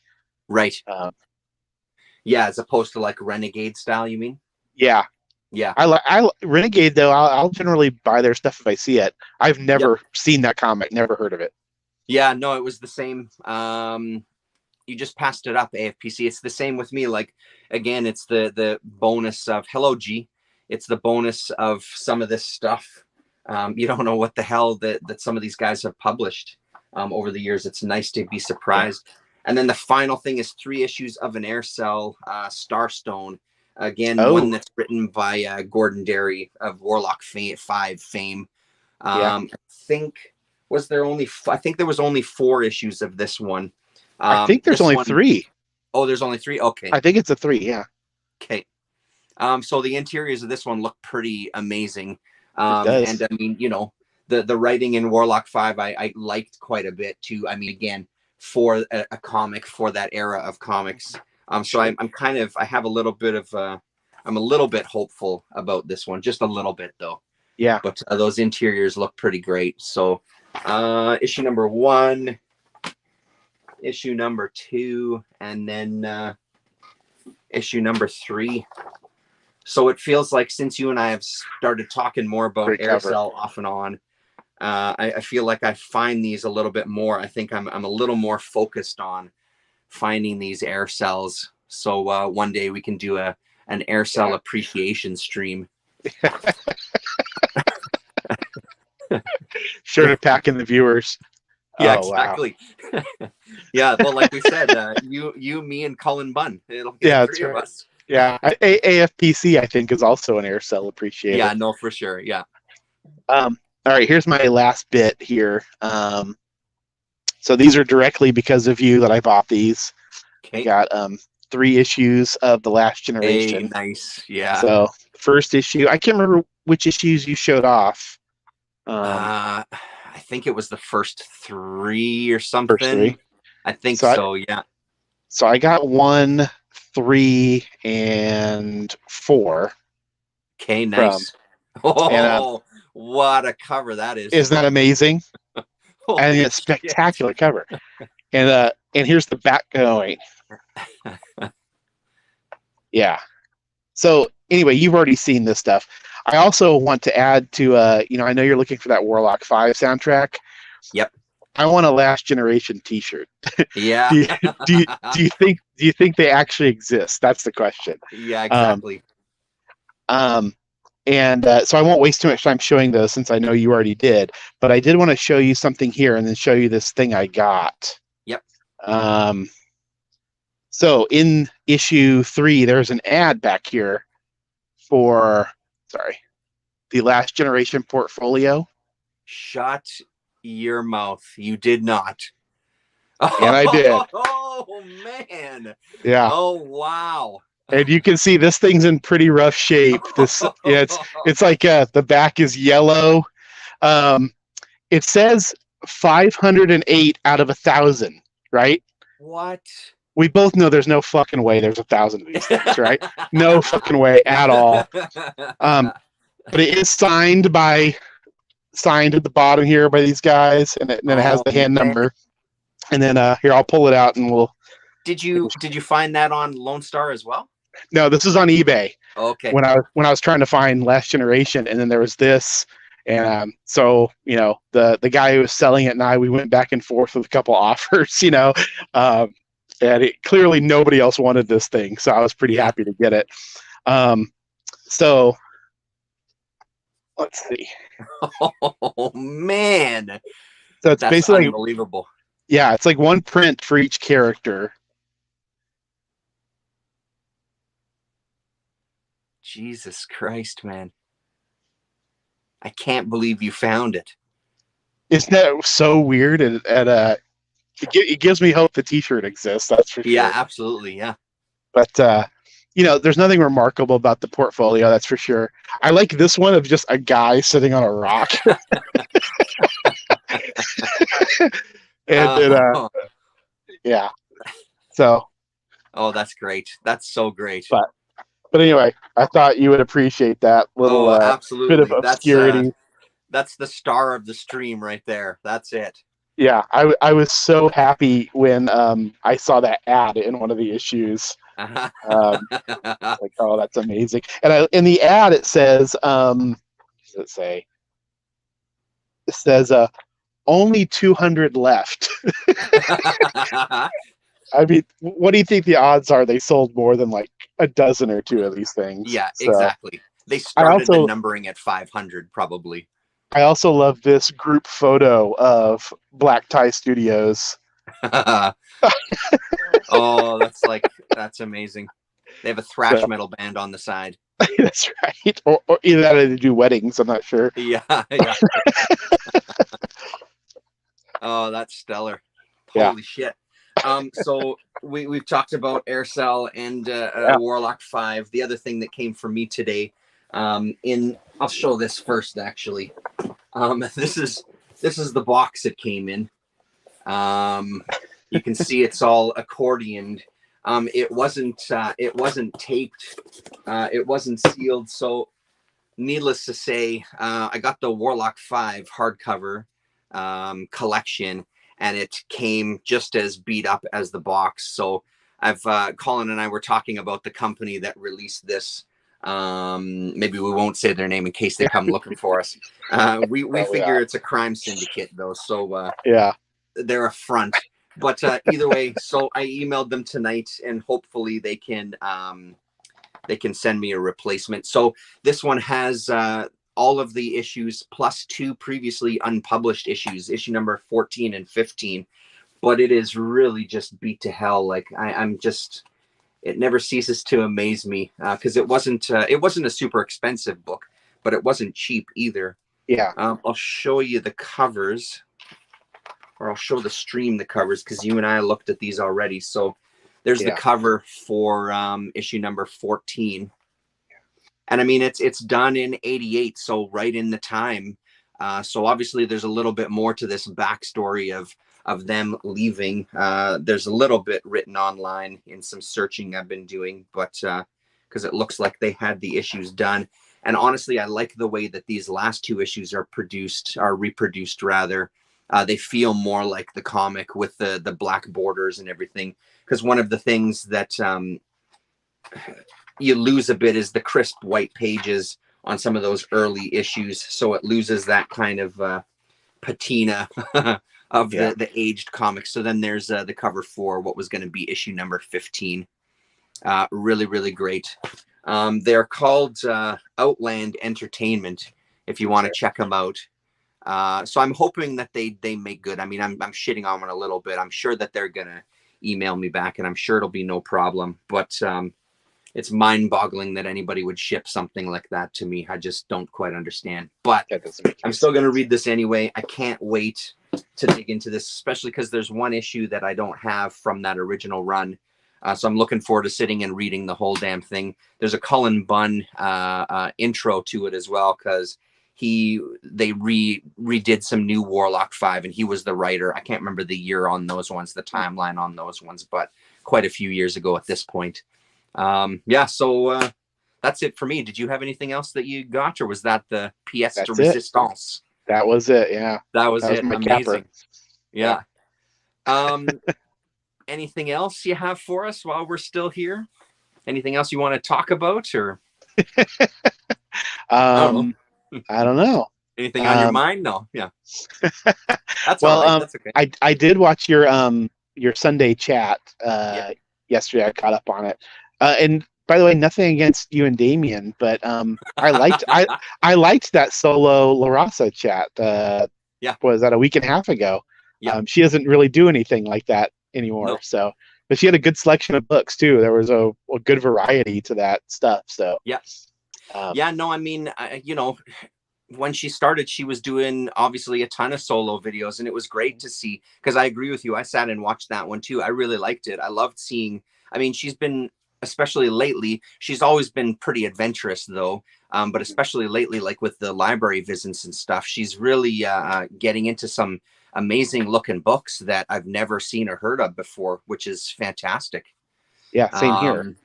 Right. Um, Yeah, as opposed to like Renegade style, you mean? yeah. Yeah. I Renegade though. I'll generally buy their stuff if I see it. I've Yep. never seen that comic, never heard of it. Yeah, no, it was the same. You just passed it up, AFPC. It's the same with me. Like, again, it's the bonus of hello G. It's the bonus of some of this stuff. You don't know what the hell that some of these guys have published over the years. It's nice to be surprised. Yeah. And then the final thing is 3 issues of an Air Cell Starstone. Again, one that's written by Gordon Derry of Warlock 5 fame. I think there was only 4 issues of this one. I think there's only 3. Oh, there's only 3. Okay, I think it's a 3. Yeah. Okay. So the interiors of this one look pretty amazing. It does. And I mean, you know, the writing in Warlock 5 I liked quite a bit too. I mean, again, for a comic for that era of comics. So I'm kind of, I have a little bit of I'm a little bit hopeful about this one, just a little bit though. Yeah. But those interiors look pretty great. So issue number 1, issue number 2, and then issue number 3. So it feels like since you and I have started talking more about Air Cell off and on, I feel like I find these a little bit more. I think I'm a little more focused on finding these Air Cells. So one day we can do an Air Cell appreciation stream. Sure to pack in the viewers. Yeah, exactly. Wow. Yeah, well, like we said, you, me, and Cullen Bunn. It'll get 3 of us. Yeah, AFPC I think is also an Air Cell appreciator. Yeah, no, for sure. Yeah. All right, here's my last bit here. So these are directly because of you that I bought these. Okay. Got 3 issues of The Last Generation. Hey, nice. Yeah. So first issue, I can't remember which issues you showed off. I think it was the first 3 or something. First 3. I think so. Yeah. So I got 1, 3, and 4. Okay, nice. And, what a cover that is! Isn't that amazing? And it's a spectacular cover. And here's the back going. Yeah. So anyway, you've already seen this stuff. I also want to add to I know you're looking for that Warlock 5 soundtrack. Yep. I want a Last Generation T-shirt. Yeah. do you think they actually exist? That's the question. Yeah, exactly. So I won't waste too much time showing those since I know you already did. But I did want to show you something here and then show you this thing I got. Yep. So in issue 3, there's an ad back here for the Last Generation portfolio. Shut your mouth. You did not. And I did. Oh man. Yeah. Oh wow. And you can see this thing's in pretty rough shape. It's like the back is yellow. It says 508 out of 1,000, right? What? We both know there's no fucking way there's 1,000 of these things, right? No fucking way at all. But it is signed at the bottom here by these guys, and then it has the hand number. And then here, I'll pull it out and we'll. Did you find that on Lone Star as well? No, this is on eBay. Okay. When I was trying to find Last Generation, and then there was this, and so the guy who was selling it and we went back and forth with a couple offers, and clearly nobody else wanted this thing, so I was pretty happy to get it. So let's see. Oh man! So it's basically unbelievable. Yeah, it's like 1 print for each character. Jesus Christ, man. I can't believe you found it. Isn't that so weird? And it gives me hope the T-shirt exists, that's for sure. Yeah, absolutely, yeah. But, there's nothing remarkable about the portfolio, that's for sure. I like this one of just a guy sitting on a rock. Yeah. So. Oh, that's great. That's so great. But But anyway, I thought you would appreciate that little Oh, bit of absolutely. obscurity. That's the star of the stream right there. That's it. Yeah, I was so happy when I saw that ad in one of the issues. Um, it's like, oh, that's amazing. And in the ad it says, what does it say? It says, only 200 left. I mean, what do you think the odds are they sold more than like a dozen or two of these things? Yeah, So exactly. They I started the also numbering at 500 probably. I also love this group photo of Black Tie Studios. Oh, that's amazing. They have a thrash So metal band on the side. that's right. Or either that or they do weddings. I'm not sure. Yeah, yeah. Oh, that's stellar. Yeah. Holy shit. So we've talked about Aircell and Yeah. Warlock 5. The other thing that came for me today, in I'll show this first actually. This is the box it came in. You can see it's all accordioned. It wasn't taped. It wasn't sealed. So needless to say, I got the Warlock 5 hardcover collection, and it came just as beat up as the box. So I've Colin and I were talking about the company that released this. Maybe we won't say their name in case they come looking for us. We Probably figure not. it's a crime syndicate though, so Yeah. they're a front. But either way, so I emailed them tonight, and hopefully they can send me a replacement. So this one has all of the issues plus 2 previously unpublished issues, issue number 14 and 15. But it is really just beat to hell. Like I'm just, it never ceases to amaze me because it wasn't a super expensive book, but it wasn't cheap either. Yeah. I'll show you the covers, or I'll show the stream the covers because you and I looked at these already. So there's the Yeah. cover for issue number 14. And I mean, it's done in 88, so right in the time. So obviously there's a little bit more to this backstory of them leaving. There's a little bit written online in some searching I've been doing, but because it looks like they had the issues done. And honestly, I like the way that these last 2 issues are reproduced rather. They feel more like the comic with the black borders and everything. Because one of the things that you lose a bit is the crisp white pages on some of those early issues. So it loses that kind of patina of the aged comics. So then there's the cover for what was going to be issue number 15. Really, really great. They're called Outland Entertainment, if you want to check them out. So I'm hoping that they make good. I mean, I'm shitting on them a little bit. I'm sure that they're going to email me back, and I'm sure it'll be no problem. But it's mind-boggling that anybody would ship something like that to me. I just don't quite understand. But I'm still going to read this anyway. I can't wait to dig into this, especially because there's one issue that I don't have from that original run. So I'm looking forward to sitting and reading the whole damn thing. There's a Cullen Bunn intro to it as well, because they redid some new Warlock 5, and he was the writer. I can't remember the year on those ones, the timeline on those ones, but quite a few years ago at this point. So that's it for me. Did you have anything else that you got, or was that the pièce de résistance? That was it. Yeah, that was it. My amazing. capper. Yeah. Anything else you have for us while we're still here? Anything else you want to talk about, or I don't know. Anything on your mind? No. Yeah. That's well, all right. That's okay. I did watch your Sunday chat yesterday. I caught up on it. And by the way, nothing against you and Damien, but I liked I liked that solo La Raza chat. Was that a week and a half ago? Yeah. She doesn't really do anything like that anymore. No. So, but she had a good selection of books too. There was a good variety to that stuff. So yes. No, I mean, when she started, she was doing obviously a ton of solo videos, and it was great to see, because I agree with you. I sat and watched that one too. I really liked it. I loved seeing, I mean, she's been, especially lately, she's always been pretty adventurous though. But especially lately, like with the library visits and stuff, she's really getting into some amazing looking books that I've never seen or heard of before, which is fantastic. Yeah, same here.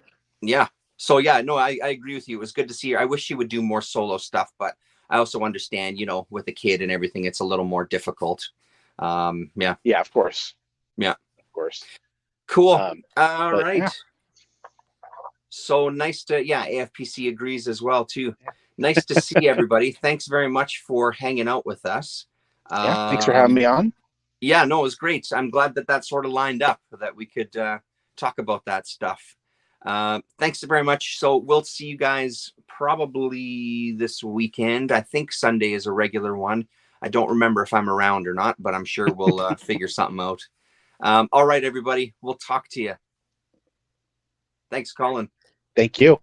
Yeah. So yeah, no, I agree with you. It was good to see her. I wish she would do more solo stuff, but I also understand, you know, with a kid and everything, it's a little more difficult. Yeah, Yeah, of course. yeah, Of course. cool. Um, All but right. yeah. So nice to, yeah, AFPC agrees as well too. Nice to see everybody. Thanks very much for hanging out with us. Yeah. Thanks for having me on. Yeah, no, it was great. I'm glad that that sort of lined up, that we could talk about that stuff. Thanks very much. So we'll see you guys probably this weekend. I think Sunday is a regular one. I don't remember if I'm around or not, but I'm sure we'll figure something out. All right, everybody. We'll talk to you. Thanks, Colin. Thank you.